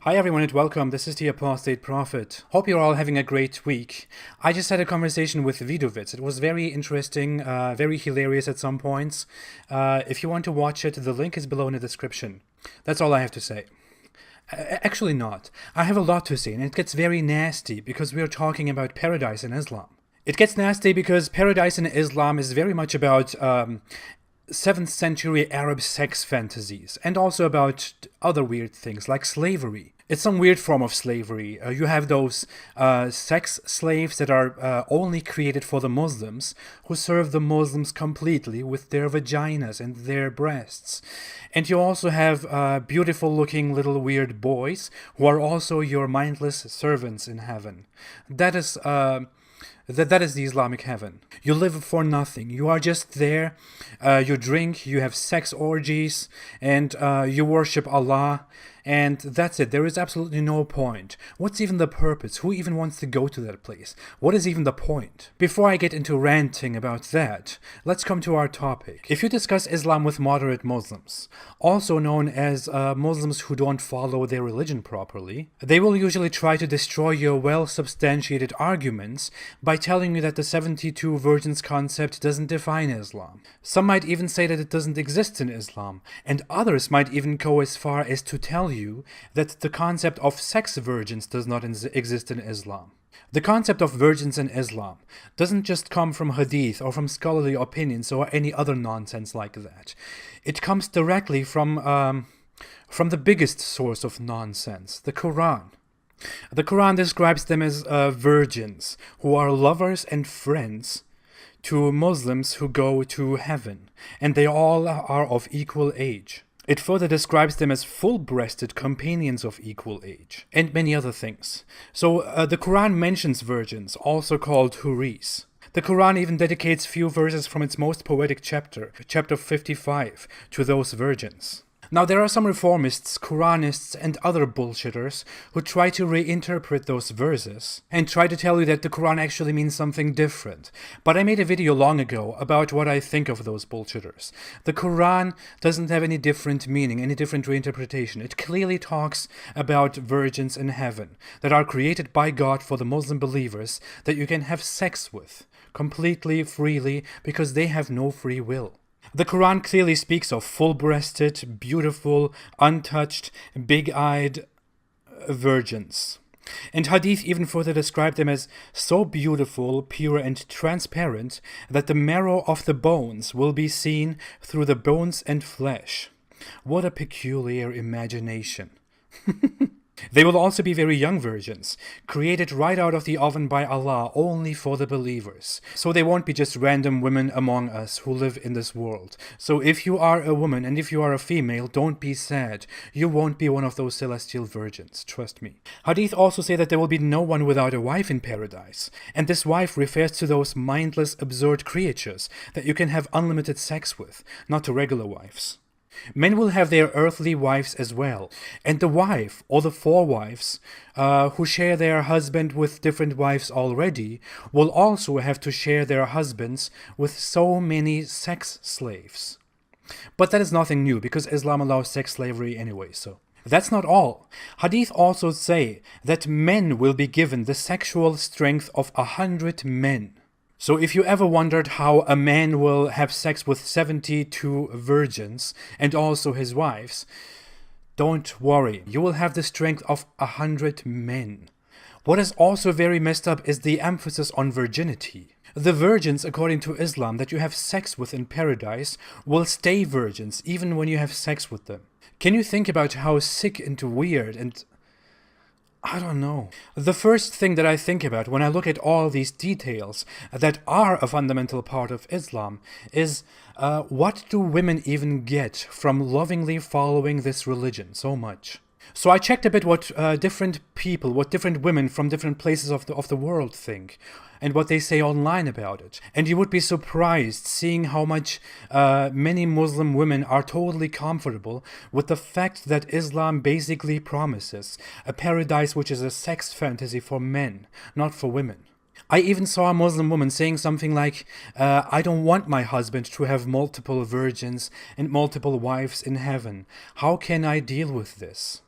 Hi everyone and welcome. This is the Apostate Prophet. Hope you're all having a great week. I just had a conversation with Vidovitz. It was very interesting, very hilarious at some points. If you want to watch it, the link is below in the description. That's all I have to say. Actually not. I have a lot to say and it gets very nasty because we are talking about paradise in Islam. It gets nasty because paradise in Islam is very much about 7th century Arab sex fantasies, and also about other weird things like slavery. It's some weird form of slavery. You have those sex slaves that are only created for the Muslims, who serve the Muslims completely with their vaginas and their breasts. And you also have beautiful looking little weird boys who are also your mindless servants in heaven. That is the Islamic heaven. You live for nothing. You are just there. You drink, you have sex orgies, and you worship Allah. And that's it. There is absolutely no point. What's even the purpose? Who even wants to go to that place? What is even the point? Before I get into ranting about that, let's come to our topic. If you discuss Islam with moderate Muslims, also known as Muslims who don't follow their religion properly, they will usually try to destroy your well-substantiated arguments by telling you that the 72 virgins concept doesn't define Islam. Some might even say that it doesn't exist in Islam, and others might even go as far as to tell you that the concept of sex virgins does not exist in Islam. The concept of virgins in Islam doesn't just come from hadith or from scholarly opinions or any other nonsense like that. It comes directly from the biggest source of nonsense, the Quran. The Quran describes them as virgins who are lovers and friends to Muslims who go to heaven, and they all are of equal age. It further describes them as full-breasted companions of equal age, and many other things. So the Quran mentions virgins, also called huris. The Quran even dedicates few verses from its most poetic chapter, chapter 55, to those virgins. Now, there are some reformists, Quranists, and other bullshitters who try to reinterpret those verses and try to tell you that the Quran actually means something different. But I made a video long ago about what I think of those bullshitters. The Quran doesn't have any different meaning, any different reinterpretation. It clearly talks about virgins in heaven that are created by God for the Muslim believers that you can have sex with completely, freely, because they have no free will. The Quran clearly speaks of full-breasted, beautiful, untouched, big-eyed virgins. And Hadith even further described them as so beautiful, pure, and transparent that the marrow of the bones will be seen through the bones and flesh. What a peculiar imagination. They will also be very young virgins, created right out of the oven by Allah only for the believers. So they won't be just random women among us who live in this world. So if you are a woman and if you are a female, don't be sad. You won't be one of those celestial virgins, trust me. Hadith also say that there will be no one without a wife in paradise. And this wife refers to those mindless, absurd creatures that you can have unlimited sex with, not to regular wives. Men will have their earthly wives as well, and the wife, or the 4 wives, who share their husband with different wives already, will also have to share their husbands with so many sex slaves. But that is nothing new, because Islam allows sex slavery anyway, so. That's not all. Hadith also say that men will be given the sexual strength of 100 men. So if you ever wondered how a man will have sex with 72 virgins and also his wives, don't worry. You will have the strength of 100 men. What is also very messed up is the emphasis on virginity. The virgins, according to Islam, that you have sex with in paradise will stay virgins even when you have sex with them. Can you think about how sick and weird and I don't know. The first thing that I think about when I look at all these details that are a fundamental part of Islam is what do women even get from lovingly following this religion so much? So I checked a bit what different people, what different women from different places of the world think, and what they say online about it. And you would be surprised seeing how much many Muslim women are totally comfortable with the fact that Islam basically promises a paradise which is a sex fantasy for men, not for women. I even saw a Muslim woman saying something like, I don't want my husband to have multiple virgins and multiple wives in heaven. How can I deal with this?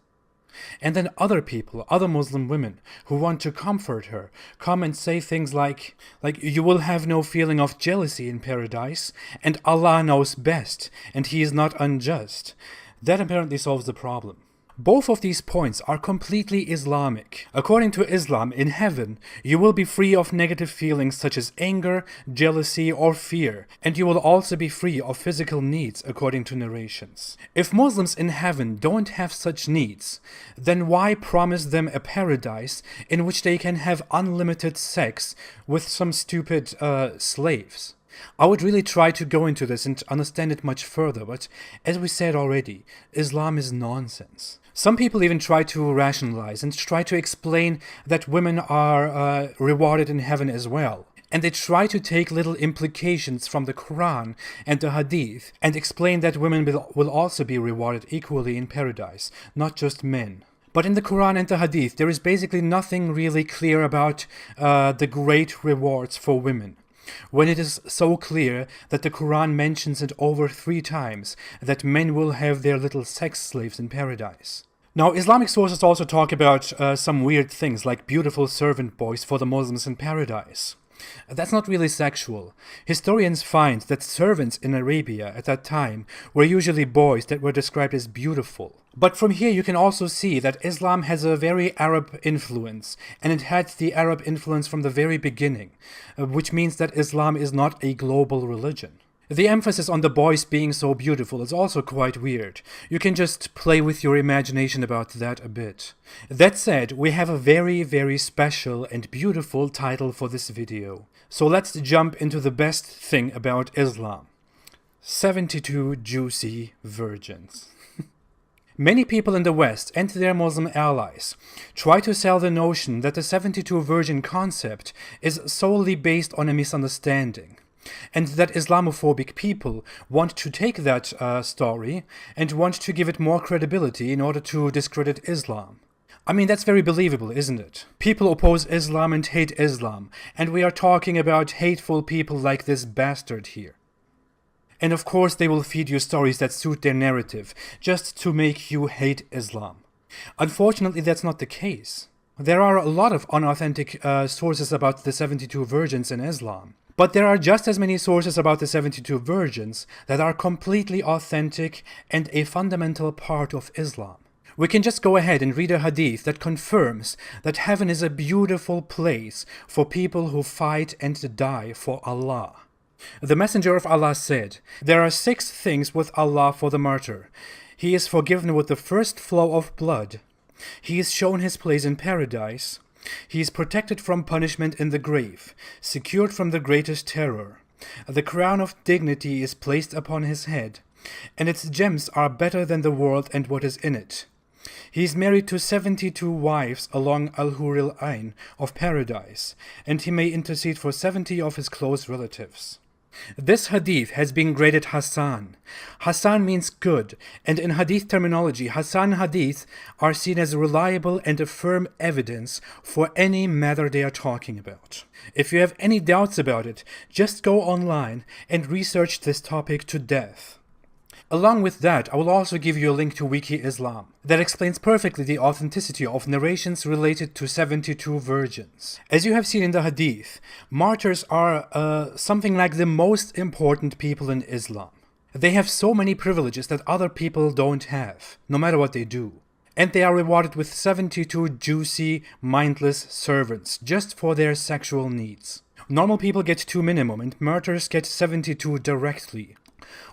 And then other people, other Muslim women who want to comfort her, come and say things like you will have no feeling of jealousy in paradise, and Allah knows best, and He is not unjust. That apparently solves the problem. Both of these points are completely Islamic. According to Islam, in heaven, you will be free of negative feelings such as anger, jealousy, or fear, and you will also be free of physical needs, according to narrations. If Muslims in heaven don't have such needs, then why promise them a paradise in which they can have unlimited sex with some stupid slaves? I would really try to go into this and understand it much further, but as we said already, Islam is nonsense. Some people even try to rationalize and try to explain that women are rewarded in heaven as well. And they try to take little implications from the Quran and the Hadith and explain that women will also be rewarded equally in paradise, not just men. But in the Quran and the Hadith, there is basically nothing really clear about the great rewards for women, when it is so clear that the Quran mentions it over 3 times that men will have their little sex slaves in paradise. Now, Islamic sources also talk about some weird things like beautiful servant boys for the Muslims in paradise. That's not really sexual. Historians find that servants in Arabia at that time were usually boys that were described as beautiful. But from here you can also see that Islam has a very Arab influence, and it had the Arab influence from the very beginning, which means that Islam is not a global religion. The emphasis on the boys being so beautiful is also quite weird. You can just play with your imagination about that a bit. That said, we have a very, very special and beautiful title for this video. So let's jump into the best thing about Islam. 72 juicy virgins. Many people in the West and their Muslim allies try to sell the notion that the 72 virgin concept is solely based on a misunderstanding, and that Islamophobic people want to take that story and want to give it more credibility in order to discredit Islam. I mean, that's very believable, isn't it? People oppose Islam and hate Islam, and we are talking about hateful people like this bastard here. And of course they will feed you stories that suit their narrative, just to make you hate Islam. Unfortunately, that's not the case. There are a lot of unauthentic sources about the 72 virgins in Islam. But there are just as many sources about the 72 virgins that are completely authentic and a fundamental part of Islam. We can just go ahead and read a hadith that confirms that heaven is a beautiful place for people who fight and die for Allah. The Messenger of Allah said, "There are 6 things with Allah for the martyr. He is forgiven with the first flow of blood. He is shown his place in paradise. He is protected from punishment in the grave, secured from the greatest terror. The crown of dignity is placed upon his head, and its gems are better than the world and what is in it. He is married to 72 wives along Al-Huril Ain of paradise, and he may intercede for 70 of his close relatives." This hadith has been graded Hassan. Hassan means good, and in hadith terminology, Hassan hadith are seen as reliable and a firm evidence for any matter they are talking about. If you have any doubts about it, just go online and research this topic to death. Along with that, I will also give you a link to Wiki Islam that explains perfectly the authenticity of narrations related to 72 virgins. As you have seen in the hadith, martyrs are something like the most important people in Islam. They have so many privileges that other people don't have, no matter what they do. And they are rewarded with 72 juicy, mindless servants just for their sexual needs. Normal people get 2 minimum, and martyrs get 72 directly.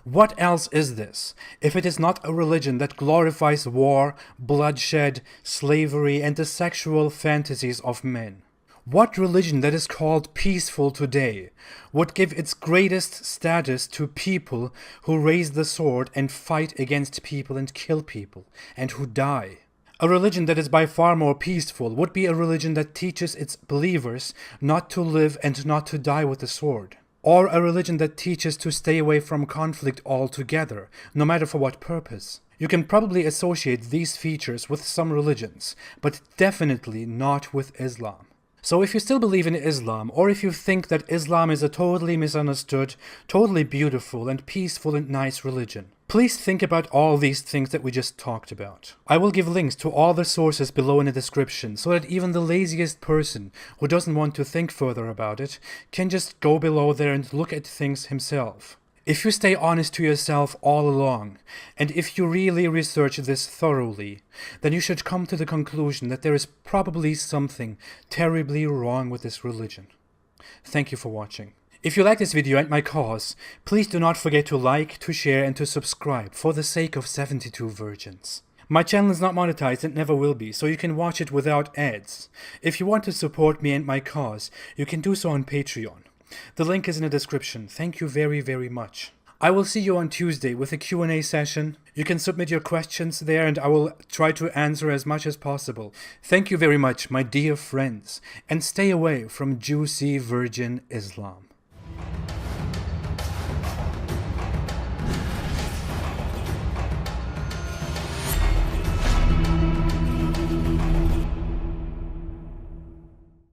What else is this, if it is not a religion that glorifies war, bloodshed, slavery, and the sexual fantasies of men? What religion that is called peaceful today would give its greatest status to people who raise the sword and fight against people and kill people, and who die? A religion that is by far more peaceful would be a religion that teaches its believers not to live and not to die with the sword. Or a religion that teaches to stay away from conflict altogether, no matter for what purpose. You can probably associate these features with some religions, but definitely not with Islam. So if you still believe in Islam, or if you think that Islam is a totally misunderstood, totally beautiful and peaceful and nice religion, Please think about all these things that we just talked about. I will give links to all the sources below in the description so that even the laziest person who doesn't want to think further about it can just go below there and look at things himself. If you stay honest to yourself all along, and if you really research this thoroughly, then you should come to the conclusion that there is probably something terribly wrong with this religion. Thank you for watching. If you like this video and my cause, please do not forget to like, to share and to subscribe for the sake of 72 virgins. My channel is not monetized and never will be, so you can watch it without ads. If you want to support me and my cause, you can do so on Patreon. The link is in the description. Thank you very, very much. I will see you on Tuesday with a Q&A session. You can submit your questions there and I will try to answer as much as possible. Thank you very much, my dear friends, and stay away from juicy virgin Islam.